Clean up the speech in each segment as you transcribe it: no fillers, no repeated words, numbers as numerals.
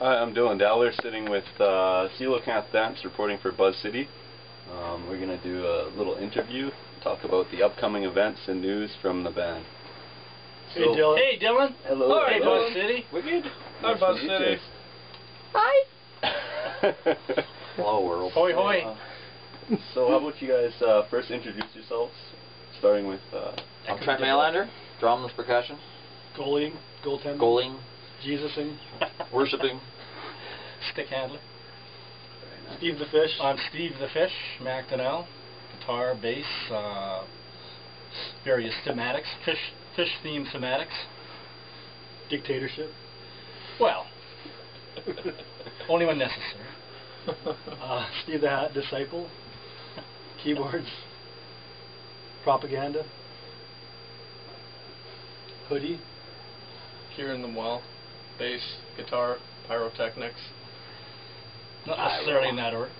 Hi, I'm Dylan Dowler, sitting with CoelacanthDance, reporting for BuzzCity. We're going to do a little interview, talk about the upcoming events and news from the band. Hey, Dylan. Hey, Dylan. Hello. Hi, hello. BuzzCity. We're good. Hi, BuzzCity. Hi. Hello, world. Hoi, hoi. So how about you guys first introduce yourselves, starting with... I'm Trent Maylander, drums, percussion. Goaling, goaltending. Goaling. Jesusing. Worshipping. Stick handler. Nice. Steve the Fish. I'm Steve the Fish, MacDonnell. Guitar, bass, various thematics, fish themed thematics. Dictatorship. Well, only when necessary. Steve the Hat Disciple. Keyboards. Propaganda. Hoodie. Here in the well, bass, guitar, pyrotechnics. Not necessarily in that order.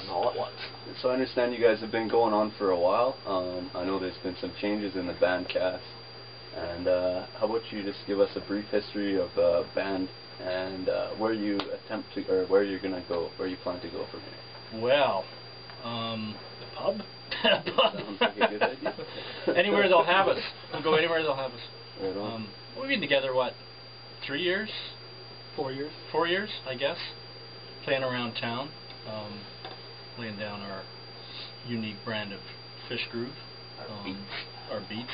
All at once. So I understand you guys have been going on for a while. I know there's been some changes in the band cast. And how about you just give us a brief history of the band and where you attempt to, or where you're gonna go, where you plan to go from here. Well, The pub. Sounds like a good idea. Anywhere they'll have us. We'll go anywhere they'll have us. Right on. We've been together, what, 3 years? 4 years. 4 years, I guess. Playing around town, laying down our unique brand of fish groove, our beats.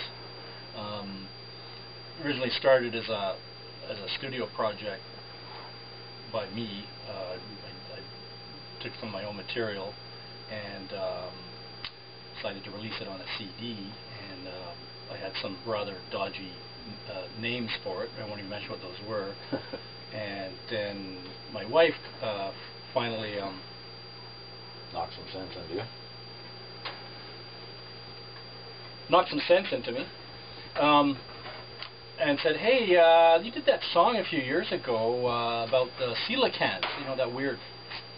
Originally started as a studio project by me. I took some of my own material and decided to release it on a CD, and I had some rather dodgy names for it. I won't even mention what those were. And then my wife finally Knock some sense into you. knocked some sense into me and said, hey, you did that song a few years ago about the coelacanths, you know, that weird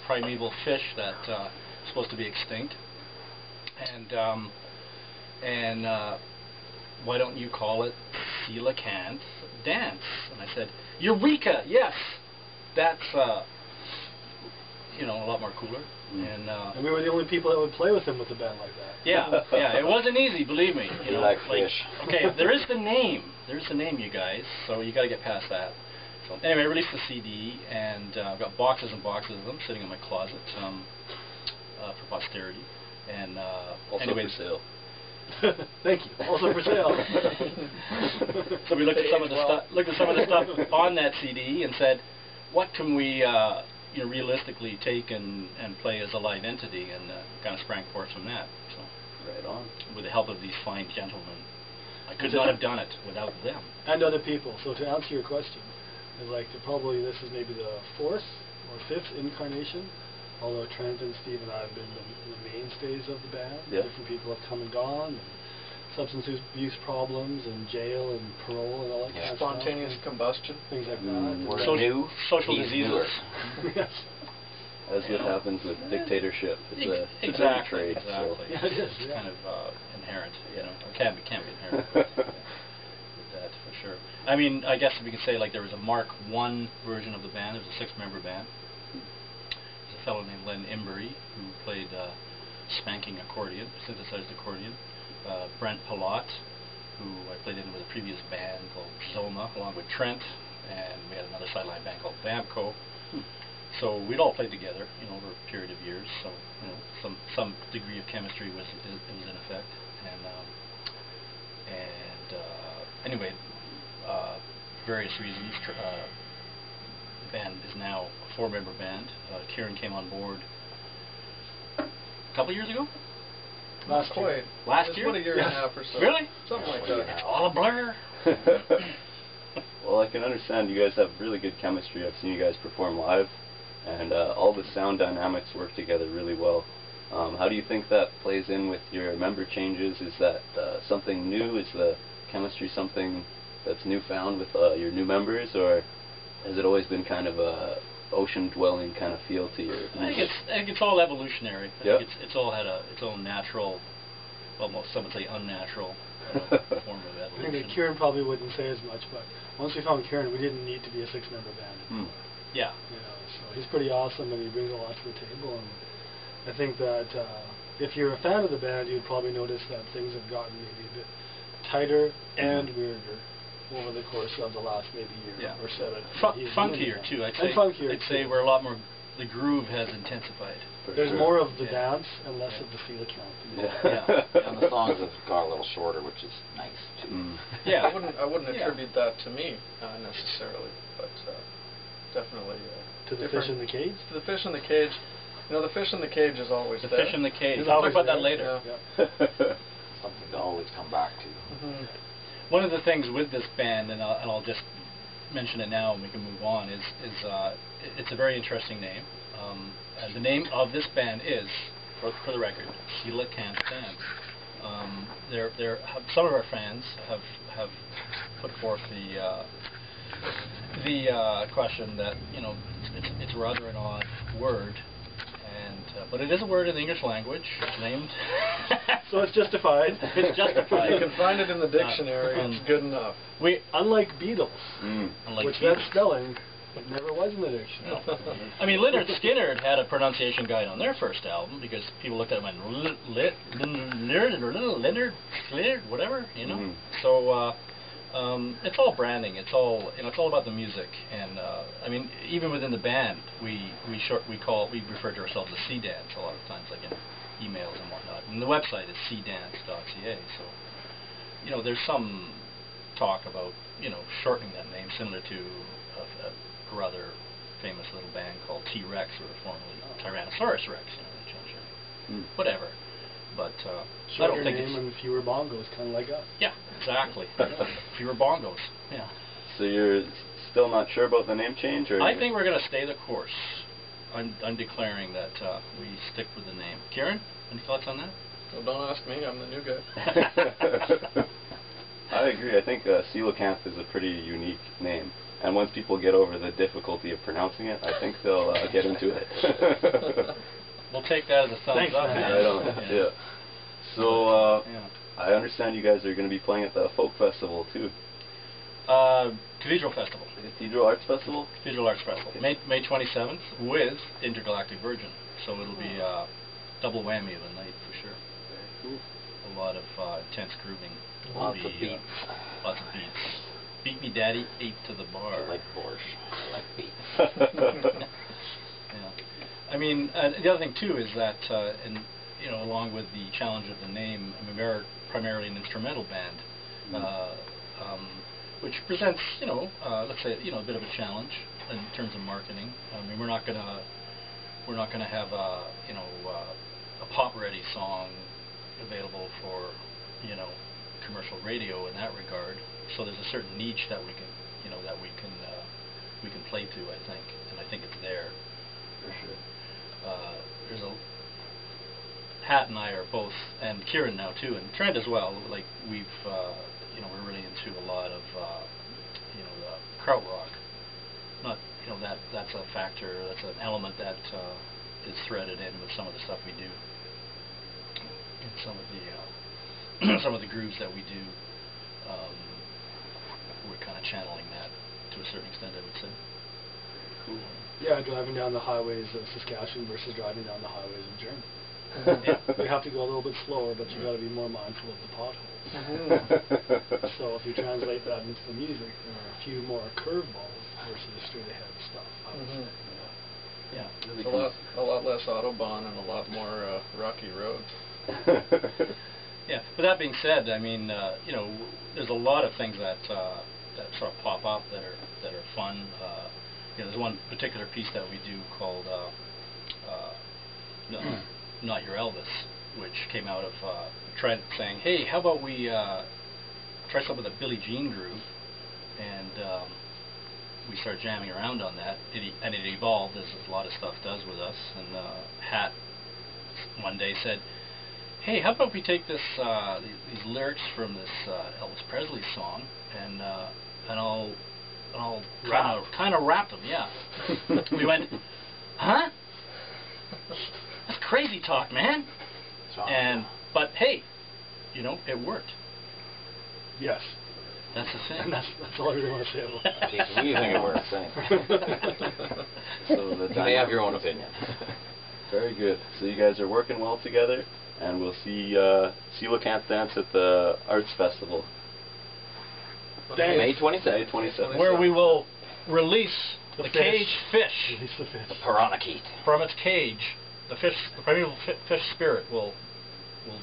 primeval fish that supposed to be extinct, and why don't you call it CoelacanthDance? And I said, Eureka! Yes, that's you know, a lot more cooler. And we were the only people that would play with him with a band like that. Yeah, yeah, it wasn't easy, believe me. You know, like fish. Okay, there is the name. There's the name, you guys. So you got to get past that. So anyway, I released the CD, and I've got boxes and boxes of them sitting in my closet for posterity. And Also anyway, for sale. Thank you. Also for sale. So we looked at some of the stuff on that CD and said, what can we you know, realistically take and play as a live entity, and kind of sprang forth from that. So, Right on. with the help of these fine gentlemen, I could not have done it without them. And other people. So to answer your question, I'd like to probably, this is maybe the 4th or 5th incarnation, although Trent and Steve and I have been the mainstays of the band. Yeah. Different people have come and gone, and substance abuse problems, and jail, and parole, and all that kind of stuff. Spontaneous combustion. Things like We're that. new. Social He's diseases. newer. Yes. As what happens with dictatorship. It's a Exactly. trade. Exactly. So. Yeah, it is, It's yeah. kind of inherent, you know. It can't be inherent. With that, for sure. I mean, I guess we could say like there was a Mark I version of the band. It was a 6-member band. There's a fellow named Len Imbery who played spanking accordion, synthesized accordion. Brent Palat, who I played in with a previous band called Zoma, along with Trent, and we had another sideline band called Vamco. So we'd all played together, you know, over a period of years. So you know, some degree of chemistry was in effect, and anyway, various reasons, the band is now a 4-member band. Kieran came on board a couple years ago. Last Quite. year. Last It's year? about a year and a half or so. Really? Something like that. All a blur. Well, I can understand you guys have really good chemistry. I've seen you guys perform live, and all the sound dynamics work together really well. How do you think that plays in with your member changes? Is that something new? Is the chemistry something that's newfound with your new members, or has it always been kind of a ocean-dwelling kind of feel to your music? I think it's all evolutionary. I Yep. think it's all had its own natural, well, some would say unnatural form of I evolution. think that Kieran probably wouldn't say as much, but once we found Kieran, we didn't need to be a 6-member band anymore. Yeah. You know, so he's pretty awesome, and he brings a lot to the table. And I think that if you're a fan of the band, you'd probably notice that things have gotten maybe a bit tighter and weirder over the course of the last maybe year or so. Funkier too. I'd say we're a lot more. The groove has intensified. There's more of the dance and less of the coelacanth. And the songs have got a little shorter, which is nice too. Yeah, I wouldn't attribute that to me necessarily, but definitely to the fish in the cage. To the fish in the cage. You know, the fish in the cage is always there. The fish in the cage. We'll talk about that later. Something to always come back to. One of the things with this band, and I'll just mention it now and we can move on, is it's a very interesting name. The name of this band is, for the record, CoelacanthDance. Some of our fans have put forth the question that, you know, it's rather an odd word, but it is a word in the English language. It's named. So it's justified. It's justified. You can find it in the dictionary. It's good enough. Unlike Beatles, which that spelling never was in the dictionary. I mean, Leonard Skinner had a pronunciation guide on their first album because people looked at it and went, Leonard, whatever, you know. So it's all branding. It's all about the music. And I mean, even within the band, we refer to ourselves as C-Dance a lot of times, like in emails and whatnot. And the website is cdance.ca. So, you know, there's some talk about, you know, shortening that name, similar to a rather famous little band called T-Rex, or formerly Tyrannosaurus Rex. You know, they changed their name. Whatever. But I don't think name and fewer bongos, kind of like us. Yeah, exactly. Fewer bongos. Yeah. So you're still not sure about the name change, or? I think we're going to stay the course. I'm declaring that we stick with the name. Kieran, any thoughts on that? Well, don't ask me. I'm the new guy. I agree. I think coelacanth is a pretty unique name, and once people get over the difficulty of pronouncing it, I think they'll get into it. We'll take that as a thumbs up. Right on. Yeah. So I understand you guys are going to be playing at the folk festival too. Cathedral Festival. The Cathedral Arts Festival? Cathedral Arts Festival. May 27th with Intergalactic Virgin. So it'll be a double whammy of a night for sure. Very cool. A lot of intense grooving. Lots of beats. Lots of beats. Beat me daddy, 8 to the bar. Like borscht. Like beats. Yeah. I mean, the other thing too is that, and you know, along with the challenge of the name, I mean, we're primarily an instrumental band, which presents, you know, let's say, you know, a bit of a challenge in terms of marketing. I mean, we're not gonna have a, you know, a pop-ready song available for, you know, commercial radio in that regard. So there's a certain niche that we can, you know, that we can play to, I think, and I think it's there. For sure. There's a Hat and I are both, and Kieran now too, and Trent as well. Like we've, you know, we're really into a lot of, you know, krautrock. Not, you know, that's a factor. That's an element that is threaded in with some of the stuff we do, and some of the grooves that we do. We're kind of channeling that to a certain extent, I would say. Cool. Yeah, driving down the highways of Saskatchewan versus driving down the highways of Germany. You have to go a little bit slower, but you got to be more mindful of the potholes. So if you translate that into the music, there are a few more curveballs versus straight ahead stuff. I would say. Yeah, It's a lot less Autobahn and a lot more rocky roads. Yeah, but that being said, I mean, you know, there's a lot of things that sort of pop up that are fun. You know, there's one particular piece that we do called Not Your Elvis, which came out of Trent saying, hey, how about we try something with a Billie Jean groove, and we started jamming around on that, and it evolved, as a lot of stuff does with us, and Hat one day said, hey, how about we take this these lyrics from this Elvis Presley song, and I'll kind of rap them, yeah. We went, huh? That's crazy talk, man. But hey, you know, it worked. Yes. That's the thing. And that's all I really want to say about that. What do you think it worth saying? So the You may have your own opinion. Very good. So you guys are working well together, and we'll see CoelacanthDance at the Arts Festival. May 27th. May 27th. Where we will release the caged fish Release the fish. Piranha from its cage. The fish, the primeval fish spirit will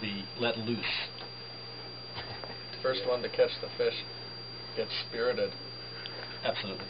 be let loose. First one to catch the fish gets spirited. Absolutely.